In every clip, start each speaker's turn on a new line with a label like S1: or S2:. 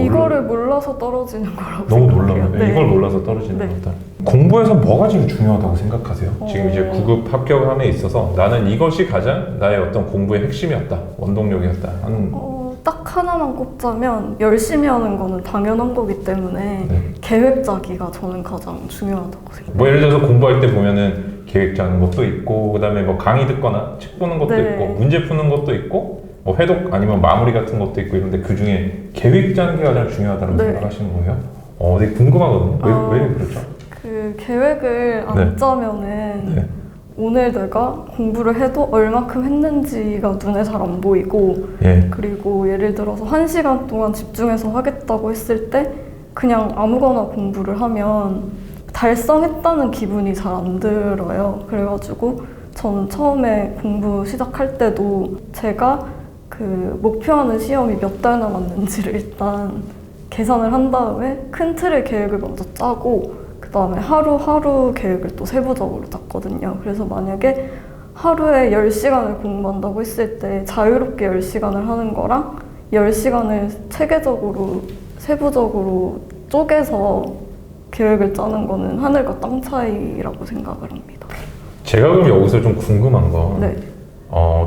S1: 이거를 몰라서 떨어지는 거라고
S2: 너무
S1: 생각해요.
S2: 놀라요.
S1: 네.
S2: 이걸 몰라서 떨어지는
S1: 네.
S2: 거다. 공부에서 뭐가 제일 중요하다고 생각하세요? 지금 이제 9급 합격함에 있어서 나는 이것이 가장 나의 어떤 공부의 핵심이었다, 원동력이었다 하는.
S1: 딱 하나만 꼽자면 열심히 하는 거는 당연한 거기 때문에
S2: 네.
S1: 계획 짜기가 저는 가장 중요하다고 생각해요.
S2: 뭐 예를 들어서 공부할 때 보면은 계획 짜는 것도 있고, 그다음에 뭐 강의 듣거나 책 보는 것도
S1: 네.
S2: 있고, 문제 푸는 것도 있고, 뭐 회독 아니면 마무리 같은 것도 있고 이런데 그 중에 계획 짜는 게 가장 중요하다고
S1: 네.
S2: 생각하시는 거예요? 되게 궁금하거든요. 왜 그렇죠?
S1: 그 계획을 안
S2: 네.
S1: 짜면은
S2: 네.
S1: 오늘 내가 공부를 해도 얼마큼 했는지가 눈에 잘 안 보이고,
S2: 예.
S1: 그리고 예를 들어서 1시간 동안 집중해서 하겠다고 했을 때 그냥 아무거나 공부를 하면 달성했다는 기분이 잘 안 들어요. 그래가지고 저는 처음에 공부 시작할 때도 제가 그 목표하는 시험이 몇 달 남았는지를 일단 계산을 한 다음에 큰 틀의 계획을 먼저 짜고 그 다음에 하루하루 계획을 또 세부적으로 짰거든요. 그래서 만약에 하루에 10시간을 공부한다고 했을 때 자유롭게 10시간을 하는 거랑 10시간을 체계적으로 세부적으로 쪼개서 계획을 짜는 거는 하늘과 땅 차이라고 생각을 합니다.
S2: 제가 그럼 여기서 좀 궁금한 건
S1: 네.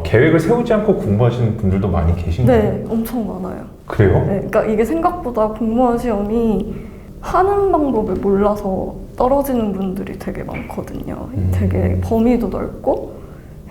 S2: 계획을 세우지 않고 공부하시는 분들도 많이 계신가요?
S1: 네, 엄청 많아요.
S2: 그래요?
S1: 네, 그러니까 이게 생각보다 공무원 시험이 하는 방법을 몰라서 떨어지는 분들이 되게 많거든요. 되게 범위도 넓고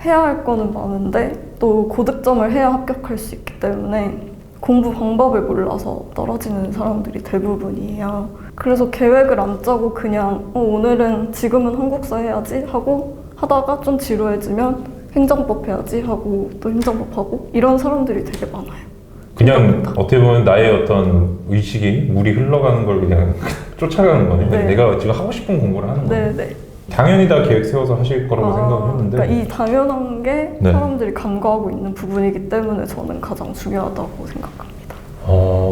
S1: 해야 할 거는 많은데 또 고득점을 해야 합격할 수 있기 때문에 공부 방법을 몰라서 떨어지는 사람들이 대부분이에요. 그래서 계획을 안 짜고 그냥 오늘은 지금은 한국사 해야지 하고 하다가 좀 지루해지면 행정법 해야지 하고 또 행정법 하고 이런 사람들이 되게 많아요.
S2: 그냥 어떻게 보면 나의 어떤 의식이 물이 흘러가는 걸 그냥 쫓아가는 거네.
S1: 네.
S2: 내가 지금 하고 싶은 공부를 하는 거네.
S1: 네네.
S2: 당연히 다 계획 세워서 하실 거라고 생각을 했는데.
S1: 그러니까 이 당연한 게
S2: 네.
S1: 사람들이 간과하고 있는 부분이기 때문에 저는 가장 중요하다고 생각합니다.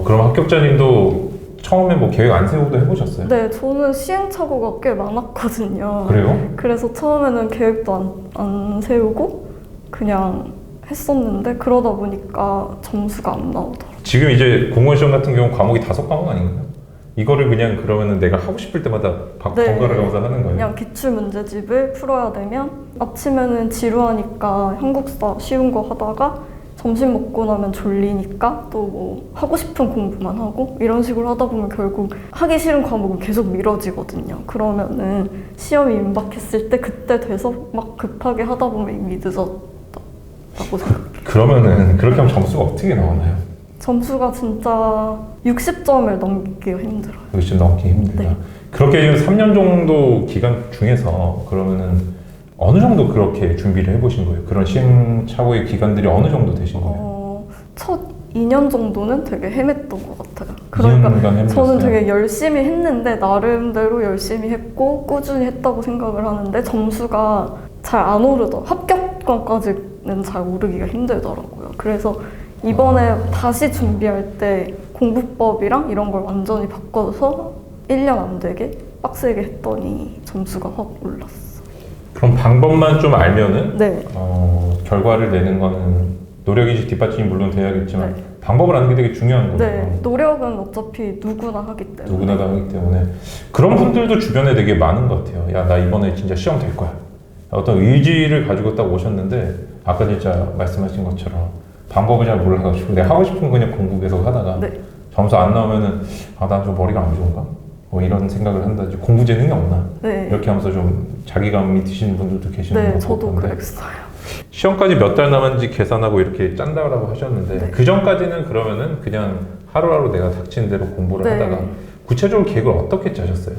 S2: 그럼 합격자님도 처음에 뭐 계획 안 세우고 해보셨어요?
S1: 네, 저는 시행착오가 꽤 많았거든요.
S2: 그래요?
S1: 그래서 처음에는 계획도 안 세우고 그냥 했었는데 그러다 보니까 점수가 안 나오더라고요.
S2: 지금 이제 공무원 시험 같은 경우 과목이 5과목 아닌가요? 이거를 그냥 그러면은 내가 하고 싶을 때마다
S1: 네.
S2: 번갈아 가면서 하는 거예요?
S1: 그냥 기출 문제집을 풀어야 되면 아침에는 지루하니까 한국사 쉬운 거 하다가 점심 먹고 나면 졸리니까 또 뭐 하고 싶은 공부만 하고 이런 식으로 하다 보면 결국 하기 싫은 과목은 계속 미뤄지거든요. 그러면은 시험이 임박했을 때 그때 돼서 막 급하게 하다 보면 이미 늦었다고 생각해요.
S2: 그러면은 그렇게 하면 점수가 어떻게 나오나요?
S1: 점수가 진짜 60점을 넘기기가 힘들어요.
S2: 60점 넘기 힘들다.
S1: 네.
S2: 그렇게 지금 3년 정도 기간 중에서 그러면은 어느 정도 그렇게 준비를 해보신 거예요? 그런 시행착오의 기간들이 어느 정도 되신 거예요?
S1: 첫 2년 정도는 되게 헤맸던 것 같아요.
S2: 2년간 헤맸어요?
S1: 저는 되게 열심히 했는데 나름대로 열심히 했고 꾸준히 했다고 생각을 하는데 점수가 잘 안 오르더라고요. 합격권까지는 잘 오르기가 힘들더라고요. 그래서 이번에 다시 준비할 때 공부법이랑 이런 걸 완전히 바꿔서 1년 안 되게 빡세게 했더니 점수가 확 올랐어요.
S2: 그럼 방법만 좀 알면은
S1: 네.
S2: 결과를 내는 거는 노력이지 뒷받침이 물론 돼야겠지만
S1: 네.
S2: 방법을 아는 게 되게 중요한 거예요.
S1: 네, 노력은 어차피 누구나 하기 때문에.
S2: 누구나 다 하기 때문에 그런 분들도 주변에 되게 많은 것 같아요. 야, 나 이번에 진짜 시험 될 거야. 어떤 의지를 가지고 딱 오셨는데 아까 진짜 말씀하신 것처럼 방법을 잘 몰라가지고 내가 하고 싶은 거 그냥 공부 계속 하다가
S1: 네.
S2: 점수 안 나오면은 난 좀 머리가 안 좋은가? 뭐 이런 생각을 한다든지 공부 재능이 없나?
S1: 네.
S2: 이렇게 하면서 좀 자기감이 드시는 분들도 계시는
S1: 네,
S2: 것
S1: 저도
S2: 같은데
S1: 그랬어요.
S2: 시험까지 몇 달 남았는지 계산하고 이렇게 짠다라고 하셨는데
S1: 네.
S2: 그 전까지는 그러면은 그냥 하루하루 내가 닥친 대로 공부를
S1: 네.
S2: 하다가 구체적으로 계획을 어떻게 짜셨어요?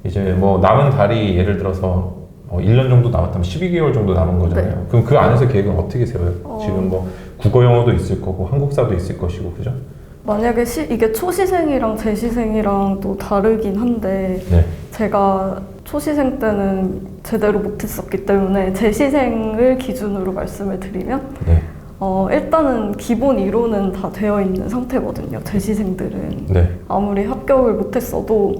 S2: 이제 뭐 남은 달이 예를 들어서 1년 정도 남았다면 12개월 정도 남은 거잖아요.
S1: 네.
S2: 그럼 그 안에서 계획은 어떻게 세워요? 지금 뭐 국어 영어도 있을 거고 한국사도 있을 것이고 그죠?
S1: 만약에 이게 초시생이랑 재시생이랑 또 다르긴 한데
S2: 네.
S1: 제가 초시생 때는 제대로 못했었기 때문에 재시생을 기준으로 말씀을 드리면
S2: 네.
S1: 일단은 기본 이론은 다 되어 있는 상태거든요. 재시생들은
S2: 네.
S1: 아무리 합격을 못했어도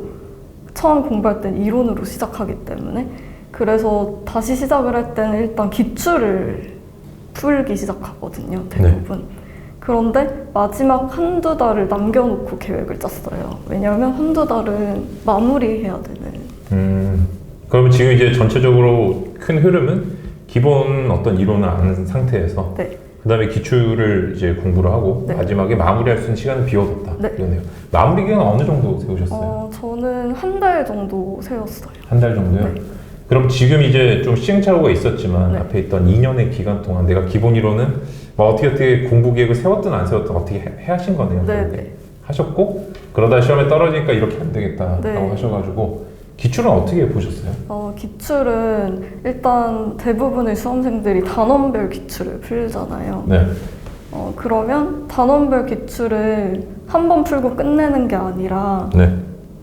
S1: 처음 공부할 땐 이론으로 시작하기 때문에 그래서 다시 시작을 할 때는 일단 기출을 풀기 시작하거든요. 대부분. 그런데 마지막 한두 달을 남겨놓고 계획을 짰어요. 왜냐하면 한두 달은 마무리해야 되는.
S2: 그러면 지금 이제 전체적으로 큰 흐름은 기본 어떤 이론을 아는 상태에서
S1: 네.
S2: 그 다음에 기출을 이제 공부를 하고
S1: 네.
S2: 마지막에 마무리할 수 있는 시간을 비워뒀다.
S1: 네.
S2: 이거네요. 마무리 기간 어느 정도 세우셨어요?
S1: 저는 한 달 정도 세웠어요.
S2: 한 달 정도요?
S1: 네.
S2: 그럼 지금 이제 좀 시행착오가 있었지만
S1: 네.
S2: 앞에 있던 2년의 기간 동안 내가 기본 이론은 뭐 어떻게 공부 계획을 세웠든 안 세웠든 어떻게 해 하신 거네요.
S1: 네.
S2: 하셨고 그러다 시험에 떨어지니까 이렇게 안 되겠다라고
S1: 네.
S2: 하셔가지고 기출은 어떻게 보셨어요?
S1: 기출은 일단 대부분의 수험생들이 단원별 기출을 풀잖아요.
S2: 네.
S1: 그러면 단원별 기출을 한 번 풀고 끝내는 게 아니라
S2: 네.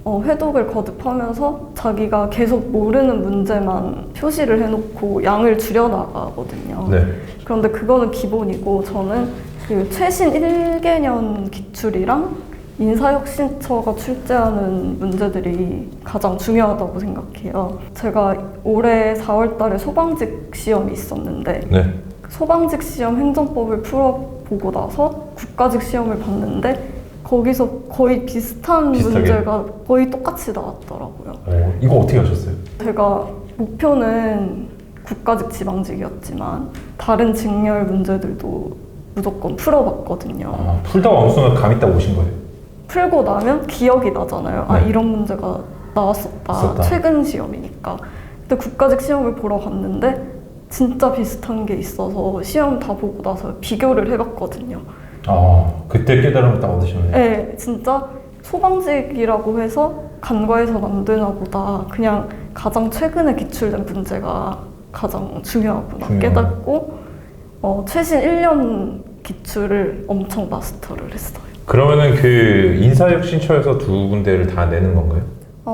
S1: 회독을 거듭하면서 자기가 계속 모르는 문제만 표시를 해놓고 양을 줄여나가거든요.
S2: 네.
S1: 그런데 그거는 기본이고 저는 그 최신 1개년 기출이랑 인사혁신처가 출제하는 문제들이 가장 중요하다고 생각해요. 제가 올해 4월 달에 소방직 시험이 있었는데
S2: 네.
S1: 소방직 시험 행정법을 풀어보고 나서 국가직 시험을 봤는데 거기서 거의 비슷한
S2: 비슷하게?
S1: 문제가 거의 똑같이 나왔더라고요.
S2: 이거 어떻게 하셨어요?
S1: 제가 목표는 국가직 지방직이었지만 다른 직렬 문제들도 무조건 풀어봤거든요.
S2: 풀다가 어느 순간 감이 딱 오신 거예요?
S1: 풀고 나면 기억이 나잖아요.
S2: 네.
S1: 이런 문제가 나왔었다.
S2: 있었다.
S1: 최근 시험이니까. 근데 국가직 시험을 보러 갔는데 진짜 비슷한 게 있어서 시험 다 보고 나서 비교를 해봤거든요.
S2: 그때 깨달음을 딱 얻으셨네요.
S1: 네, 진짜 소방직이라고 해서 간과해서는 안 되나 보다. 그냥 가장 최근에 기출된 문제가 가장 중요하구나 깨닫고 최신 1년 기출을 엄청 마스터를 했어요.
S2: 그러면은 그 인사혁신처에서 두 군데를 다 내는 건가요?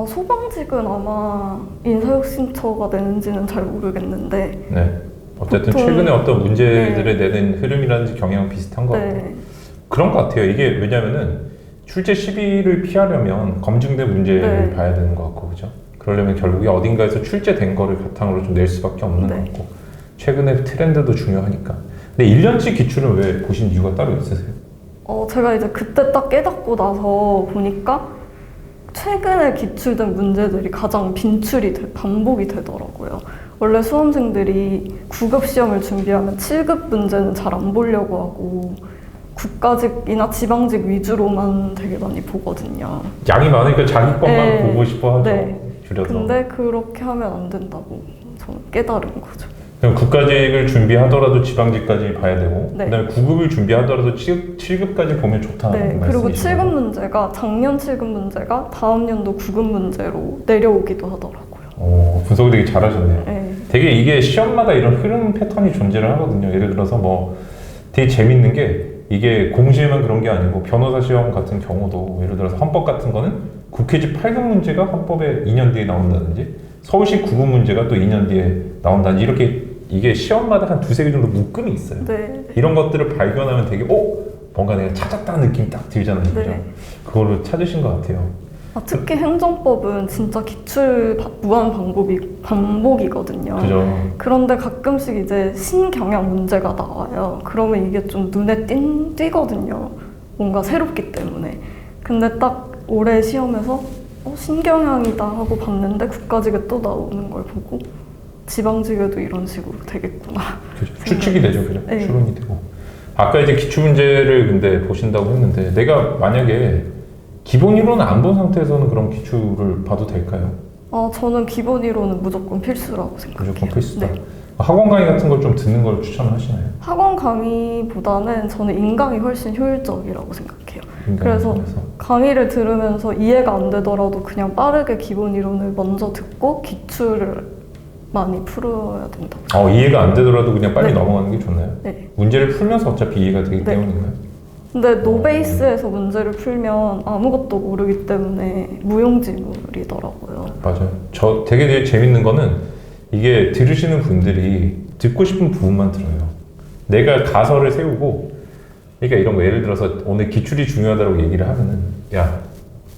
S1: 소방직은 아마 인사혁신처가 내는지는 잘 모르겠는데
S2: 네. 어쨌든
S1: 보통-
S2: 최근에 어떤 문제들을 내는 흐름이라든지 경향은 비슷한 것 같아요.
S1: 네,
S2: 그런 것 같아요. 이게 왜냐면은 출제 시비를 피하려면 검증된 문제를
S1: 네.
S2: 봐야 되는 것 같고, 그죠? 그러려면 결국에 어딘가에서 출제된 거를 바탕으로 좀 낼 수밖에 없는
S1: 네.
S2: 것 같고, 최근에 트렌드도 중요하니까. 근데 1년치 기출은 왜 보신 이유가 따로 있으세요?
S1: 제가 이제 그때 딱 깨닫고 나서 보니까 최근에 기출된 문제들이 가장 반복이 되더라고요. 원래 수험생들이 9급 시험을 준비하면 7급 문제는 잘 안 보려고 하고 국가직이나 지방직 위주로만 되게 많이 보거든요.
S2: 양이 많으니까 자기 것만
S1: 네.
S2: 보고 싶어 하죠.
S1: 네.
S2: 줄여서.
S1: 근데 그렇게 하면 안 된다고 저는 깨달은 거죠.
S2: 그럼 국가직을 준비하더라도 지방직까지 봐야 되고,
S1: 네.
S2: 그다음에 9급을 준비하더라도 7급까지 보면 좋다는
S1: 네,
S2: 말씀이시죠?
S1: 그리고 7급 문제가 작년 7급 문제가 다음 연도 9급 문제로 내려오기도 하더라고요.
S2: 분석을 되게 잘하셨네요.
S1: 네.
S2: 되게 이게 시험마다 이런 흐름 패턴이 존재를 하거든요. 예를 들어서 뭐 되게 재밌는 게 이게 공시에만 그런 게 아니고 변호사 시험 같은 경우도 예를 들어서 헌법 같은 거는 국회직 8급 문제가 헌법에 2년 뒤에 나온다든지 서울시 9급 문제가 또 2년 뒤에 나온다든지 이렇게 이게 시험마다 한 두세 개 정도 묶음이 있어요.
S1: 네.
S2: 이런 것들을 발견하면 되게 뭔가 내가 찾았다는 느낌이 딱 들잖아요. 그죠?
S1: 네.
S2: 그거를 찾으신 것 같아요.
S1: 특히 행정법은 진짜 기출 무한 반복이거든요.
S2: 그죠?
S1: 그런데 가끔씩 이제 신경향 문제가 나와요. 그러면 이게 좀 눈에 띄거든요. 뭔가 새롭기 때문에. 근데 딱 올해 시험에서 신경향이다 하고 봤는데 국가직에 또 나오는 걸 보고 지방직에도 이런 식으로 되겠구나.
S2: 그죠? 추측이 되죠. 그죠?
S1: 네.
S2: 추론이 되고. 아까 이제 기출문제를 근데 보신다고 했는데 내가 만약에 기본 이론을 안 본 상태에서는 그럼 기출을 봐도 될까요?
S1: 저는 기본 이론은 무조건 필수라고 생각해요.
S2: 무조건 필수다.
S1: 네.
S2: 학원 강의 같은 걸 좀 듣는 걸 추천하시나요?
S1: 학원 강의보다는 저는 인강이 훨씬 효율적이라고 생각해요. 그래서 강의를 들으면서 이해가 안 되더라도 그냥 빠르게 기본 이론을 먼저 듣고 기출을 많이 풀어야 된다고.
S2: 이해가 안 되더라도 그냥 빨리
S1: 네.
S2: 넘어가는 게 좋나요?
S1: 네.
S2: 문제를 풀면서 어차피 이해가 되기
S1: 네.
S2: 때문인가요?
S1: 근데 노베이스에서 문제를 풀면 아무것도 모르기 때문에 무용지물이더라고요.
S2: 맞아요. 저 되게 재밌는 거는 이게 들으시는 분들이 듣고 싶은 부분만 들어요. 내가 가설을 세우고 그러니까 이런 거 예를 들어서 오늘 기출이 중요하다고 얘기를 하면은 야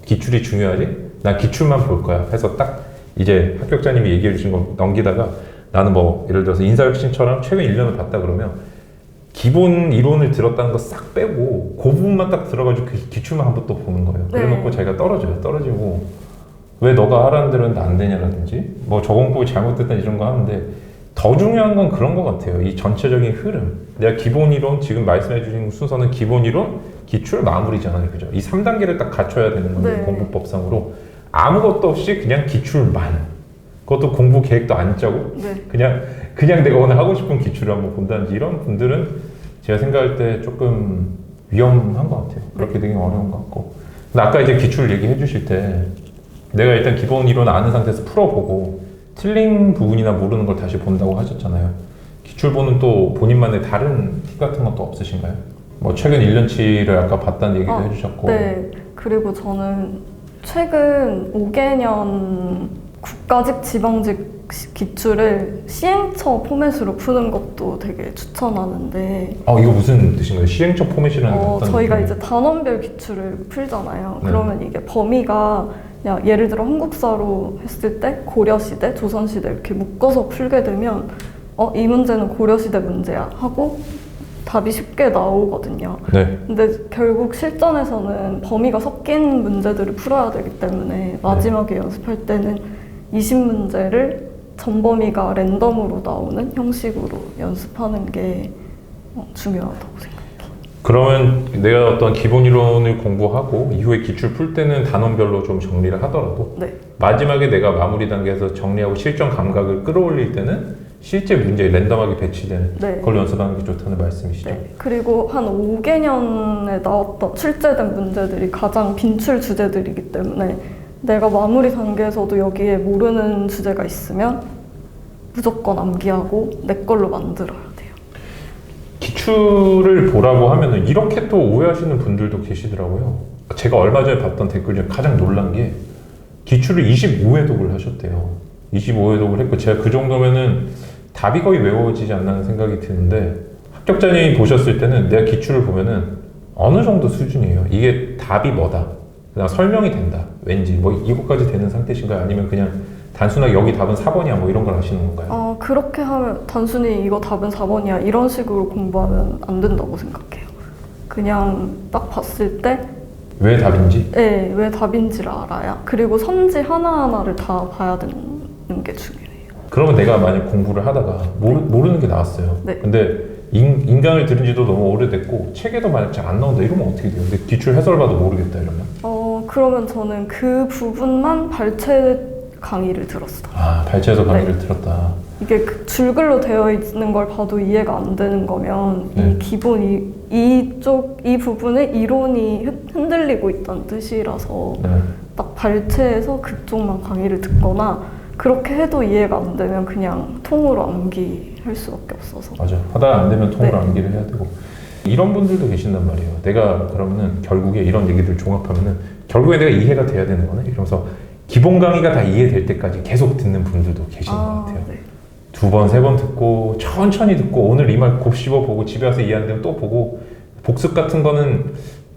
S2: 기출이 중요하지? 난 기출만 볼 거야 해서 딱 이제 합격자님이 얘기해 주신 거 넘기다가 나는 뭐 예를 들어서 인사혁신처럼 최근 1년을 봤다 그러면 기본 이론을 들었다는 거 싹 빼고 그 부분만 딱 들어가지고 그 기출만 한번 또 보는 거예요. 그래놓고 자기가 떨어지고 왜 너가 하라는 대로 했는데 안 되냐라든지 뭐 저 공부 잘못됐다 이런 거 하는데 더 중요한 건 그런 것 같아요. 이 전체적인 흐름. 내가 기본 이론 지금 말씀해 주신 순서는 기본 이론, 기출, 마무리잖아요. 그죠? 이 3단계를 딱 갖춰야 되는 건데 공부법상으로 아무것도 없이 그냥 기출만. 그것도 공부 계획도 안 짜고 그냥 내가 오늘 하고 싶은 기출을 한번 본다든지 이런 분들은 제가 생각할 때 조금 위험한 것 같아요. 그렇게 되게 어려운 것 같고. 근데 아까 이제 기출 얘기해 주실 때 내가 일단 기본 이론 아는 상태에서 풀어보고 틀린 부분이나 모르는 걸 다시 본다고 하셨잖아요. 기출 보는 또 본인만의 다른 팁 같은 것도 없으신가요? 뭐 최근 1년치를 아까 봤다는 얘기도 해주셨고.
S1: 네. 그리고 저는 최근 5개년 국가직, 지방직 기출을 시행처 포맷으로 푸는 것도 되게 추천하는데.
S2: 이거 무슨 뜻인가요? 시행처 포맷이라는 게 어떤
S1: 저희가
S2: 느낌이에요?
S1: 이제 단원별 기출을 풀잖아요. 그러면 이게 범위가 그냥 예를 들어 한국사로 했을 때 고려시대, 조선시대 이렇게 묶어서 풀게 되면 이 문제는 고려시대 문제야 하고 답이 쉽게 나오거든요. 근데 결국 실전에서는 범위가 섞인 문제들을 풀어야 되기 때문에 마지막에 연습할 때는 20문제를 전범위가 랜덤으로 나오는 형식으로 연습하는 게 중요하다고 생각해요.
S2: 그러면 내가 어떤 기본 이론을 공부하고 이후에 기출 풀 때는 단원별로 좀 정리를 하더라도 마지막에 내가 마무리 단계에서 정리하고 실전 감각을 끌어올릴 때는 실제 문제에 랜덤하게 배치되는 그걸 연습하는 게 좋다는 말씀이시죠?
S1: 그리고 한 5개년에 나왔던 출제된 문제들이 가장 빈출 주제들이기 때문에 내가 마무리 단계에서도 여기에 모르는 주제가 있으면 무조건 암기하고 내 걸로 만들어야 돼요.
S2: 기출을 보라고 하면은 이렇게 또 오해하시는 분들도 계시더라고요. 제가 얼마 전에 봤던 댓글 중에 가장 놀란 게 기출을 25회독을 하셨대요. 25회독을 했고 제가 그 정도면은 답이 거의 외워지지 않나는 생각이 드는데 합격자님이 보셨을 때는 내가 기출을 보면은 어느 정도 수준이에요. 이게 답이 뭐다. 그냥 설명이 된다. 왠지 뭐 이것까지 되는 상태신가요? 아니면 그냥 단순하게 여기 답은 4번이야 뭐 이런 걸 하시는 건가요?
S1: 그렇게 하면 단순히 이거 답은 4번이야 이런 식으로 공부하면 안 된다고 생각해요. 그냥 딱 봤을 때
S2: 왜 답인지?
S1: 네, 왜 답인지를 알아야. 그리고 선지 하나하나를 다 봐야 되는 게 중요해요.
S2: 그러면 내가 만약 공부를 하다가 모르는 게 나왔어요. 근데 인강을 들은 지도 너무 오래됐고 책에도 만약 잘 안 나온다 이러면 어떻게 돼요? 근데 기출 해설 봐도 모르겠다 이러면?
S1: 그러면 저는 그 부분만 발췌 강의를 들었어요.
S2: 발췌해서 강의를 들었다.
S1: 이게 줄글로 되어 있는 걸 봐도 이해가 안 되는 거면 이 기본 이 부분의 이론이 흔들리고 있다는 뜻이라서 딱 발췌해서 그쪽만 강의를 듣거나 그렇게 해도 이해가 안 되면 그냥 통으로 암기할 수밖에 없어서.
S2: 맞아. 하다가 안 되면 통으로 암기를 해야 되고. 이런 분들도 계신단 말이에요. 내가 그러면은 결국에 이런 얘기들 종합하면은 결국에 내가 이해가 돼야 되는 거네? 이러면서 기본 강의가 다 이해될 때까지 계속 듣는 분들도 계시는 것 같아요. 2번, 3번 듣고 천천히 듣고 오늘 이 말 곱씹어 보고 집에 와서 이해 안 되면 또 보고 복습 같은 거는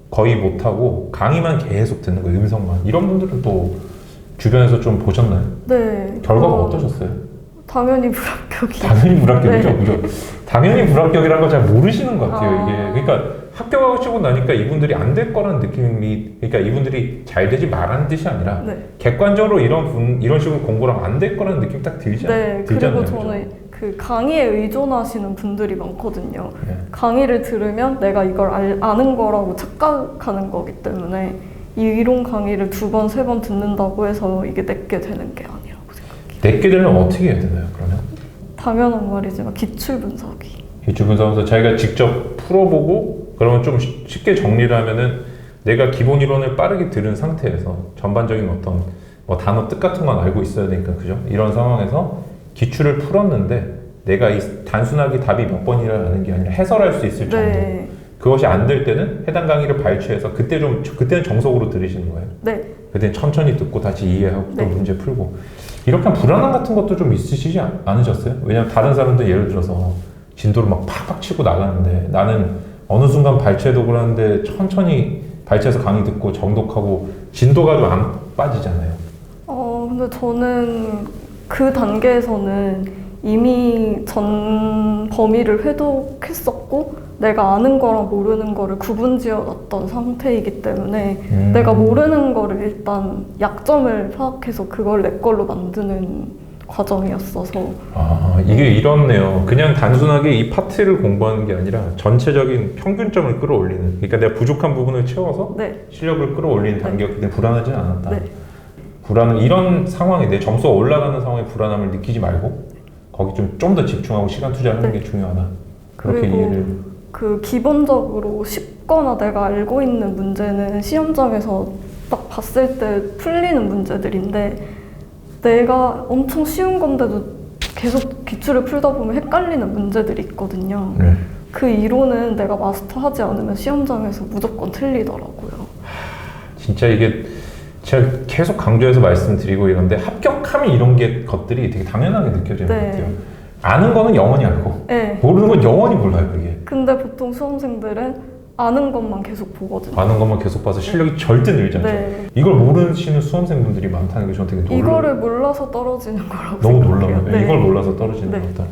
S2: 거의 못하고 강의만 계속 듣는 거예요. 음성만. 이런 분들은 또 주변에서 좀 보셨나요?
S1: 네.
S2: 결과가 어떠셨어요?
S1: 당연히 불합격이요.
S2: 당연히 불합격이죠. 그죠? 당연히 불합격이라는 걸 잘 모르시는 것 같아요. 이게 그러니까 합격하고 나니까 이분들이 안 될 거라는 느낌이, 그러니까 이분들이 잘 되지 말라는 뜻이 아니라 객관적으로 이런 식으로 공부를 하면 안 될 거라는 느낌이 딱 들잖아요.
S1: 그리고 저는 그 강의에 의존하시는 분들이 많거든요. 강의를 들으면 내가 이걸 아는 거라고 착각하는 거기 때문에 이 이론 강의를 2번, 3번 듣는다고 해서 이게 내게 되는 게 아니라고 생각해요.
S2: 내게 되려면 어떻게 해야 되나요, 그러면?
S1: 당연한 말이지만 기출 분석이.
S2: 기출 분석에서 자기가 직접 풀어보고 그러면 좀 쉽게 정리를 하면은 내가 기본 이론을 빠르게 들은 상태에서 전반적인 어떤 뭐 단어 뜻 같은 건 알고 있어야 되니까, 그죠? 이런 상황에서 기출을 풀었는데 내가 이 단순하게 답이 몇 번이라는 게 아니라 해설할 수 있을 정도. 그것이 안 될 때는 해당 강의를 발췌해서 그때는 정석으로 들으시는 거예요. 그때는 천천히 듣고 다시 이해하고 또 문제 풀고. 이렇게 불안함 같은 것도 좀 있으시지 않으셨어요? 왜냐면 다른 사람들 예를 들어서 진도를 막 팍팍 치고 나가는데 나는 어느 순간 발췌독을 하는데 천천히 발췌해서 강의 듣고 정독하고 진도가 좀 안 빠지잖아요.
S1: 근데 저는 그 단계에서는 이미 전 범위를 회독했었고 내가 아는 거랑 모르는 거를 구분지어놨던 상태이기 때문에 내가 모르는 거를 일단 약점을 파악해서 그걸 내 걸로 만드는 과정이었어서
S2: 아, 이게 이렇네요. 그냥 단순하게 이 파트를 공부하는 게 아니라 전체적인 평균점을 끌어올리는. 그러니까 내가 부족한 부분을 채워서
S1: 네,
S2: 실력을 끌어올리는 단계였기 때문에 불안하지 않았다.
S1: 네.
S2: 불안은 이런 상황에 내 점수가 올라가는 상황에 불안함을 느끼지 말고 거기 좀 더 집중하고 시간 투자하는
S1: 네.
S2: 게 중요하다. 그렇게
S1: 그리고
S2: 이해를.
S1: 그 기본적으로 쉽거나 내가 알고 있는 문제는 시험장에서 딱 봤을 때 풀리는 문제들인데 내가 엄청 쉬운 건데도 계속 기출을 풀다 보면 헷갈리는 문제들이 있거든요.
S2: 네.
S1: 그 이론은 내가 마스터하지 않으면 시험장에서 무조건 틀리더라고요.
S2: 진짜 이게 제가 계속 강조해서 말씀드리고 이런데 합격하면 이런 것들이 되게 당연하게 느껴지는
S1: 네.
S2: 것 같아요. 아는 거는 영원히 알고
S1: 네.
S2: 모르는 건 영원히 몰라요. 그게.
S1: 근데 보통 수험생들은 아는 것만 계속 보거든요.
S2: 아는 것만 계속 봐서 실력이 절대 늘지 않죠.
S1: 네.
S2: 이걸 모르시는 수험생분들이 많다는 게 저는 되게 놀라워요.
S1: 이거를 몰라서 떨어지는 거라고
S2: 너무
S1: 생각해요.
S2: 놀라워요.
S1: 네.
S2: 이걸 몰라서 떨어지는
S1: 네.
S2: 거다.